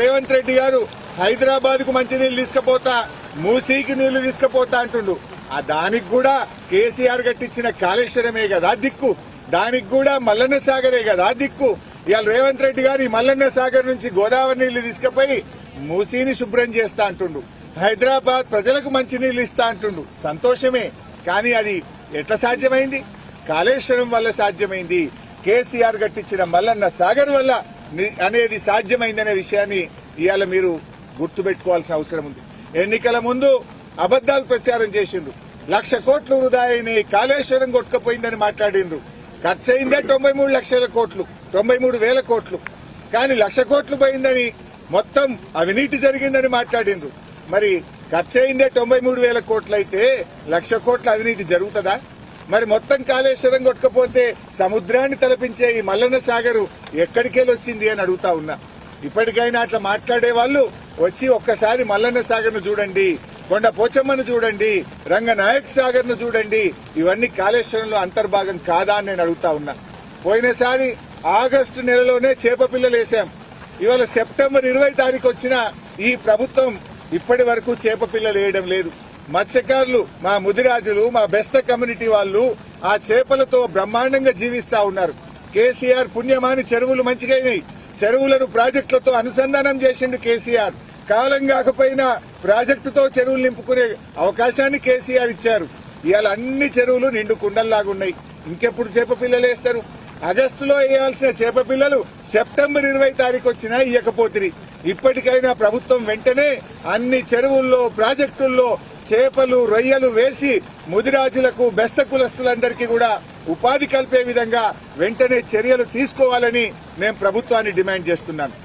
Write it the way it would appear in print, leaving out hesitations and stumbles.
రేవంత్ రెడ్డి గారు హైదరాబాద్ కు మంచి నీళ్లు తీసుకుపోతా, మూసీకి నీళ్లు తీసుకుపోతా అంటుండు. ఆ దానికి కూడా కేసీఆర్ కట్టించిన కాళేశ్వరమే కదా దిక్కు, దానికి కూడా మల్లన్న సాగరే కదా దిక్కు. ఇవాళ రేవంత్ రెడ్డి గారు ఈ మల్లన్న సాగర్ నుంచి గోదావరి నీళ్లు తీసుకుపోయి మూసీని శుభ్రం చేస్తా అంటుండు. హైదరాబాద్ ప్రజలకు మంచి నీళ్లు ఇస్తా అంటుండు. సంతోషమే, కానీ అది ఎట్లా సాధ్యమైంది? కాళేశ్వరం వల్ల సాధ్యమైంది. కేసీఆర్ కట్టించిన మల్లన్న సాగర్ వల్ల అనేది సాధ్యమైందనే విషయాన్ని ఇవాళ మీరు గుర్తుపెట్టుకోవాల్సిన అవసరం ఉంది. ఎన్నికల ముందు అబద్దాలు ప్రచారం చేసిండ్రు. 1,00,000 కోట్లు వృధా అయినాయి, కాళేశ్వరం కొట్టుకుపోయిందని మాట్లాడిండ్రు. ఖర్చు అయిందే 93 లక్షల కోట్లు, 93,000 కోట్లు. కానీ 1,00,000 కోట్లు పోయిందని, మొత్తం అవినీతి జరిగిందని మాట్లాడిండ్రు. మరి ఖర్చు అయిందే 93,000 కోట్లు అయితే 1,00,000 కోట్ల అవినీతి జరుగుతుందా? మరి మొత్తం కాళేశ్వరం కొట్టుకపోతే సముద్రాన్ని తలపించే ఈ మల్లన్న సాగరు ఎక్కడికెళ్ళి వచ్చింది అని అడుగుతా ఉన్నా. ఇప్పటికైనా అట్లా మాట్లాడే వాళ్ళు వచ్చి ఒక్కసారి మల్లన్న సాగర్ ను చూడండి, కొండ పోచమ్మను చూడండి, రంగనాయక్ సాగర్ ను చూడండి. ఇవన్నీ కాళేశ్వరంలో అంతర్భాగం కాదా అని నేను అడుగుతా ఉన్నా. పోయినసారి ఆగస్టు నెలలోనే చేప పిల్లలు వేశాం. ఇవాళ సెప్టెంబర్ 20 తారీఖు వచ్చిన ఈ ప్రభుత్వం ఇప్పటి వరకు చేప పిల్లలు వేయడం లేదు. మత్స్యకారులు, మా ముదిరాజులు, మా బెస్త కమ్యూనిటీ వాళ్ళు ఆ చేపలతో బ్రహ్మాండంగా జీవిస్తా ఉన్నారు. కేసీఆర్ పుణ్యమాని చెరువులు మంచిగైనాయి. చెరువులను ప్రాజెక్టులతో అనుసంధానం చేసిండు కేసీఆర్. కాలం కాకపోయినా ప్రాజెక్టుతో చెరువులు నింపుకునే అవకాశాన్ని కేసీఆర్ ఇచ్చారు. ఇవాళ అన్ని చెరువులు నిండు కుండల్లాగున్నాయి. ఇంకెప్పుడు చేప పిల్లలు వేస్తారు? ఆగస్టులో వేయాల్సిన చేప పిల్లలు సెప్టెంబర్ 20 తారీఖు వచ్చినా ఇయ్యకపోతుంది. ఇప్పటికైనా ప్రభుత్వం వెంటనే అన్ని చెరువుల్లో, ప్రాజెక్టుల్లో చేపలు, రొయ్యలు వేసి ముదిరాజులకు, బెస్త కులస్తులందరికీ కూడా ఉపాధి కల్పే విధంగా వెంటనే చర్యలు తీసుకోవాలని నేను ప్రభుత్వాన్ని డిమాండ్ చేస్తున్నాను.